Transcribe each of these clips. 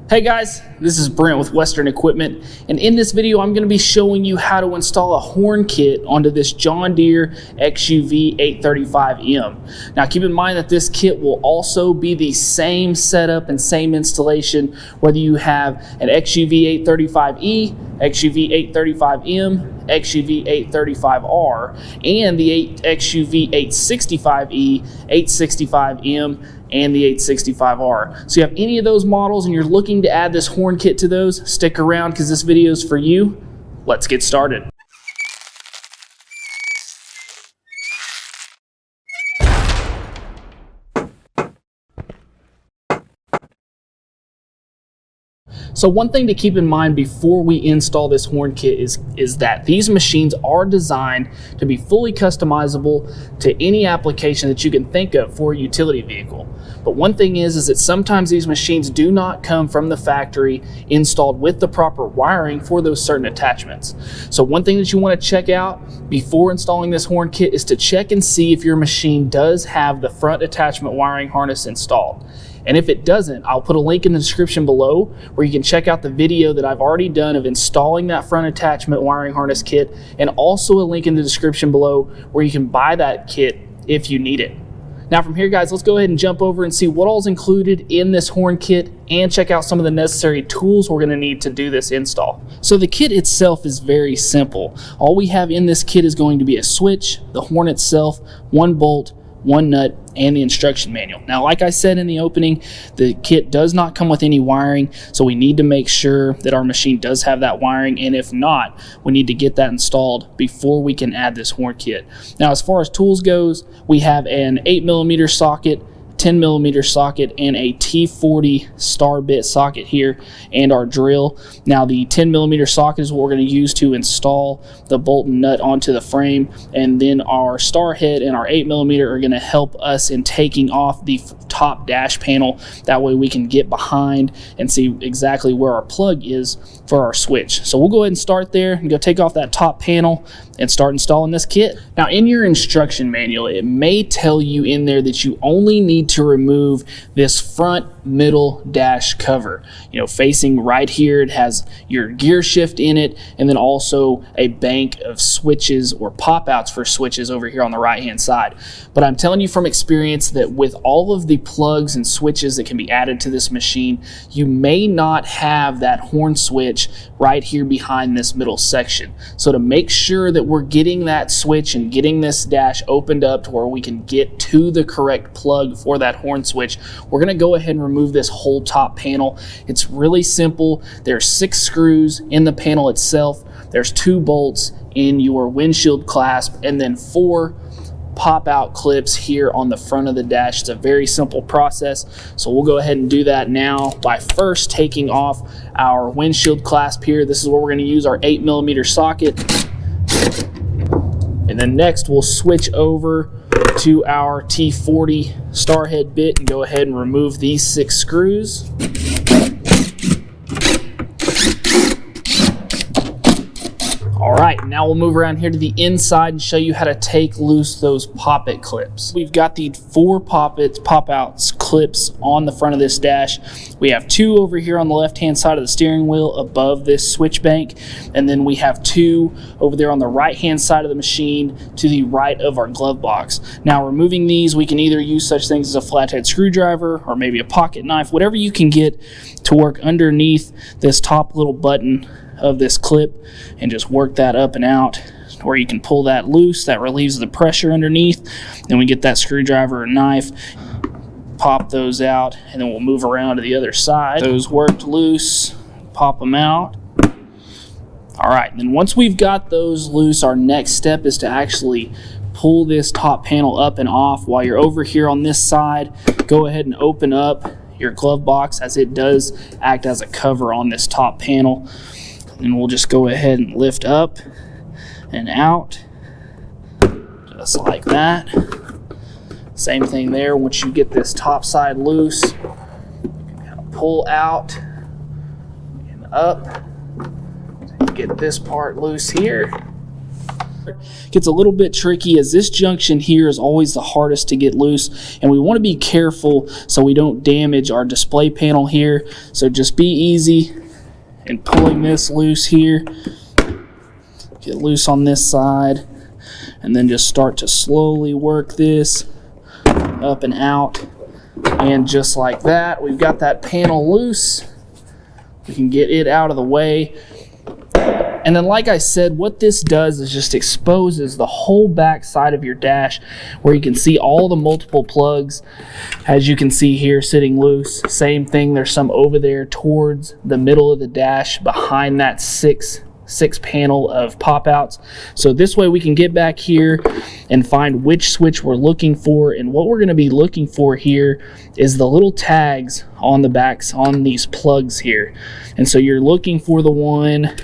Hey guys, this is Brent with Western Equipment, and in this video I'm going to be showing you how to install a horn kit onto this John Deere XUV 835M. Now keep in mind that this kit will also be the same setup and same installation whether you have an XUV 835E, XUV 835M, XUV 835R, and the XUV 865E, 865M, and the 865R. So you have any of those models and you're looking to add this horn kit to those, stick around because this video is for you. Let's get started. So one thing to keep in mind before we install this horn kit is that these machines are designed to be fully customizable to any application that you can think of for a utility vehicle. But one thing is that sometimes these machines do not come from the factory installed with the proper wiring for those certain attachments. So one thing that you want to check out before installing this horn kit is to check and see if your machine does have the front attachment wiring harness installed. And if it doesn't, I'll put a link in the description below where you can check out the video that I've already done of installing that front attachment wiring harness kit, and also a link in the description below where you can buy that kit if you need it. Now from here guys, let's go ahead and jump over and see what all's included in this horn kit and check out some of the necessary tools we're going to need to do this install. So the kit itself is very simple. All we have in this kit is going to be a switch, the horn itself, one bolt, one nut, and the instruction manual. Now, like I said in the opening, the kit does not come with any wiring, so we need to make sure that our machine does have that wiring, and if not, we need to get that installed before we can add this horn kit. Now, as far as tools goes, we have an 8mm socket, 10mm socket, and a T40 star bit socket here, and our drill. Now the 10mm socket is what we're going to use to install the bolt and nut onto the frame, and then our star head and our 8mm are going to help us in taking off the top dash panel. That way we can get behind and see exactly where our plug is for our switch. So we'll go ahead and start there and go take off that top panel and start installing this kit. Now in your instruction manual, it may tell you in there that you only need to remove this front middle dash cover. You know, facing right here, it has your gear shift in it, and then also a bank of switches or pop outs for switches over here on the right hand side. But I'm telling you from experience that with all of the plugs and switches that can be added to this machine, you may not have that horn switch right here behind this middle section. So to make sure that we're getting that switch and getting this dash opened up to where we can get to the correct plug for that horn switch, we're going to go ahead and remove this whole top panel. It's really simple. There's 6 screws in the panel itself. There's 2 bolts in your windshield clasp, and then 4 pop-out clips here on the front of the dash. It's a very simple process, so we'll go ahead and do that now by first taking off our windshield clasp here. This is where we're going to use our 8mm socket, and then next we'll switch over to our T40 star head bit and go ahead and remove these 6 screws. Alright, now we'll move around here to the inside and show you how to take loose those pop-it clips. We've got the 4 pop-outs clips on the front of this dash. We have 2 over here on the left-hand side of the steering wheel above this switch bank, and then we have 2 over there on the right-hand side of the machine to the right of our glove box. Now, removing these, we can either use such things as a flathead screwdriver or maybe a pocket knife, whatever you can get to work underneath this top little button of this clip, and just work that up and out where you can pull that loose. That relieves the pressure underneath. Then we get that screwdriver or knife, pop those out, and then we'll move around to the other side. Those worked loose, pop them out. All right, then once we've got those loose, our next step is to actually pull this top panel up and off. While you're over here on this side, go ahead and open up your glove box, as it does act as a cover on this top panel. And we'll just go ahead and lift up and out, just like that. Same thing there. Once you get this top side loose, you can kind of pull out and up. Get this part loose here. part gets a little bit tricky, as this junction here is always the hardest to get loose, and we want to be careful so we don't damage our display panel here. So just be easy in pulling this loose here. Get loose on this side, and then just start to slowly work this up and out. And just like that, we've got that panel loose. We can get it out of the way. And then, like I said, what this does is just exposes the whole back side of your dash, where you can see all the multiple plugs, as you can see here, sitting loose. Same thing, there's some over there towards the middle of the dash behind that six panel of pop-outs. So this way we can get back here and find which switch we're looking for. And what we're going to be looking for here is the little tags on the backs on these plugs here. And so you're looking for the one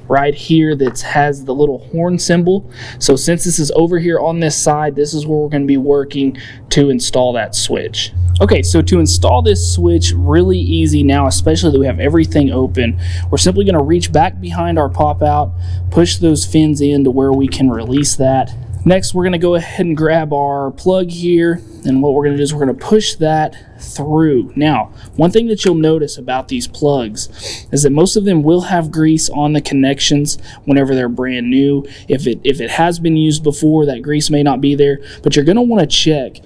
right here that has the little horn symbol. So since this is over here on this side, this is where we're going to be working to install that switch. Okay, so to install this switch, really easy now, especially that we have everything open. We're simply going to reach back behind our pop out, push those fins in to where we can release that. Next, we're going to go ahead and grab our plug here, and what we're going to do is we're going to push that through. Now, one thing that you'll notice about these plugs is that most of them will have grease on the connections whenever they're brand new. If it has been used before, that grease may not be there, but you're going to want to check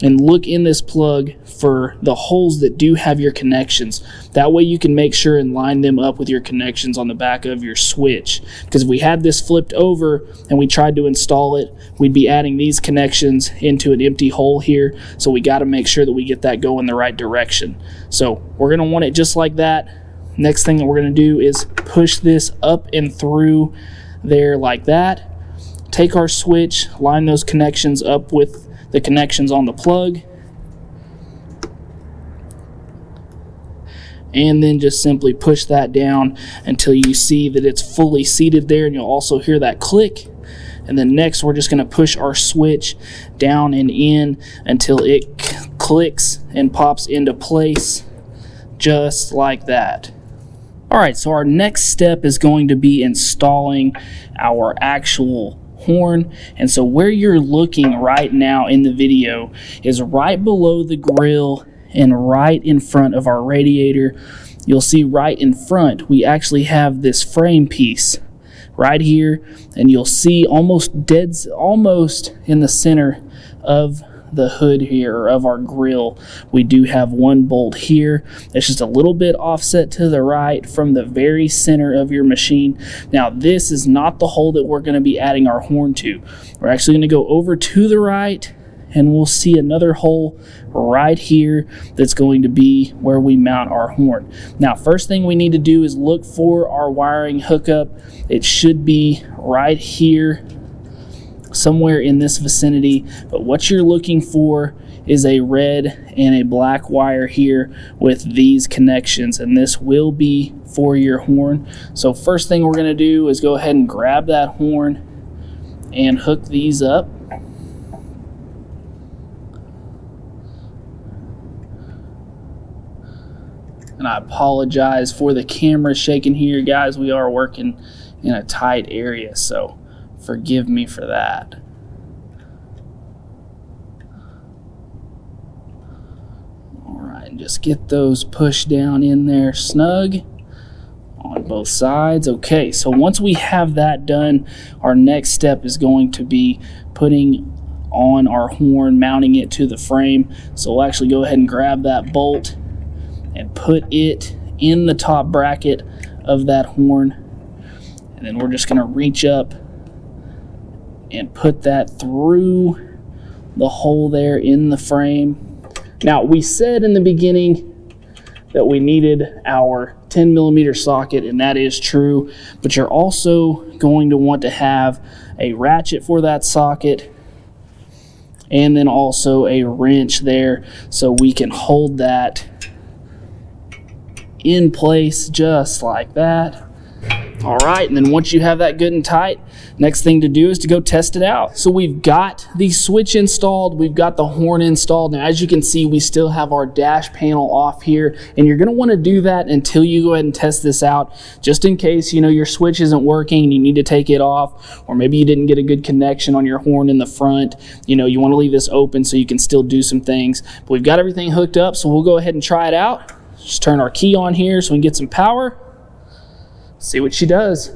and look in this plug for the holes that do have your connections. That way you can make sure and line them up with your connections on the back of your switch. Because if we had this flipped over and we tried to install it, we'd be adding these connections into an empty hole here. So we got to make sure that we get that going the right direction. So we're going to want it just like that. Next thing that we're going to do is push this up and through there like that. Take our switch, line those connections up with the connections on the plug, and then just simply push that down until you see that it's fully seated there, and you'll also hear that click. And then next we're just going to push our switch down and in until it clicks and pops into place, just like that. Alright, so our next step is going to be installing our actual horn. And so where you're looking right now in the video is right below the grill and right in front of our radiator. You'll see right in front we actually have this frame piece right here, and you'll see almost in the center of the hood here, or of our grill, we do have one bolt here. It's just a little bit offset to the right from the very center of your machine. Now this is not the hole that we're going to be adding our horn to. We're actually going to go over to the right, and we'll see another hole right here that's going to be where we mount our horn. Now, first thing we need to do is look for our wiring hookup. It should be right here, somewhere in this vicinity, but what you're looking for is a red and a black wire here with these connections, and this will be for your horn. So first thing we're going to do is go ahead and grab that horn and hook these up. And I apologize for the camera shaking here, guys. We are working in a tight area, so forgive me for that. Alright, just get those pushed down in there snug on both sides. Okay, so once we have that done, our next step is going to be putting on our horn, mounting it to the frame. So we'll actually go ahead and grab that bolt and put it in the top bracket of that horn, and then we're just going to reach up and put that through the hole there in the frame. Now, we said in the beginning that we needed our 10mm socket, and that is true, but you're also going to want to have a ratchet for that socket, and then also a wrench there so we can hold that in place just like that. All right, and then once you have that good and tight, next thing to do is to go test it out. So we've got the switch installed, we've got the horn installed. Now as you can see, we still have our dash panel off here, and you're gonna wanna do that until you go ahead and test this out, just in case, you know, your switch isn't working and you need to take it off, or maybe you didn't get a good connection on your horn in the front. You know, you wanna leave this open so you can still do some things. But we've got everything hooked up, so we'll go ahead and try it out. Just turn our key on here so we can get some power. See what she does.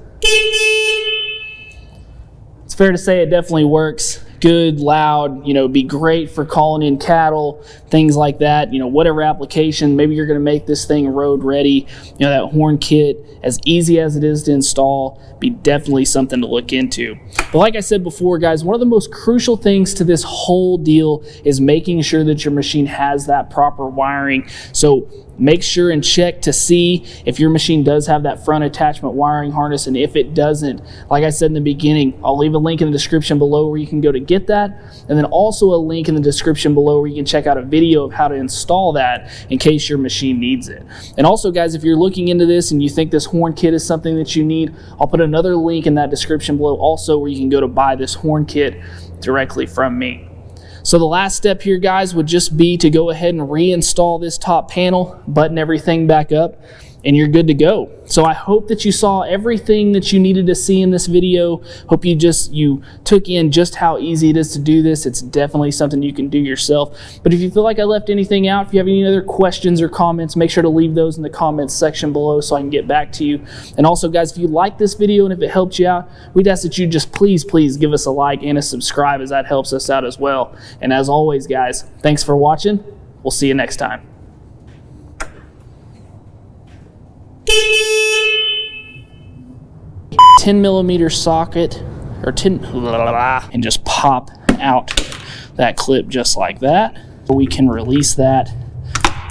It's fair to say it definitely works. Good, loud, you know, be great for calling in cattle, things like that, you know, whatever application. Maybe you're going to make this thing road ready. You know, that horn kit, as easy as it is to install, be definitely something to look into. But like I said before, guys, one of the most crucial things to this whole deal is making sure that your machine has that proper wiring. So make sure and check to see if your machine does have that front attachment wiring harness, and if it doesn't, like I said in the beginning, I'll leave a link in the description below where you can go to get that, and then also a link in the description below where you can check out a video of how to install that in case your machine needs it. And also, guys, if you're looking into this and you think this horn kit is something that you need, I'll put another link in that description below also where you can go to buy this horn kit directly from me. So the last step here, guys, would just be to go ahead and reinstall this top panel, button everything back up, and you're good to go. So I hope that you saw everything that you needed to see in this video. Hope you took in just how easy it is to do this. It's definitely something you can do yourself. But if you feel like I left anything out, if you have any other questions or comments, make sure to leave those in the comments section below so I can get back to you. And also, guys, if you like this video and if it helped you out, we'd ask that you just please give us a like and a subscribe, as that helps us out as well. And as always, guys, thanks for watching. We'll see you next time. 10mm socket, or 10, and just pop out that clip just like that. We can release that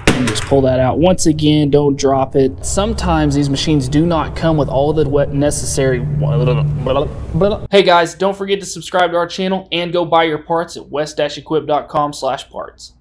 and just pull that out. Once again, don't drop it. Sometimes these machines do not come with all the necessary. Hey guys, don't forget to subscribe to our channel and go buy your parts at west-equip.com/parts.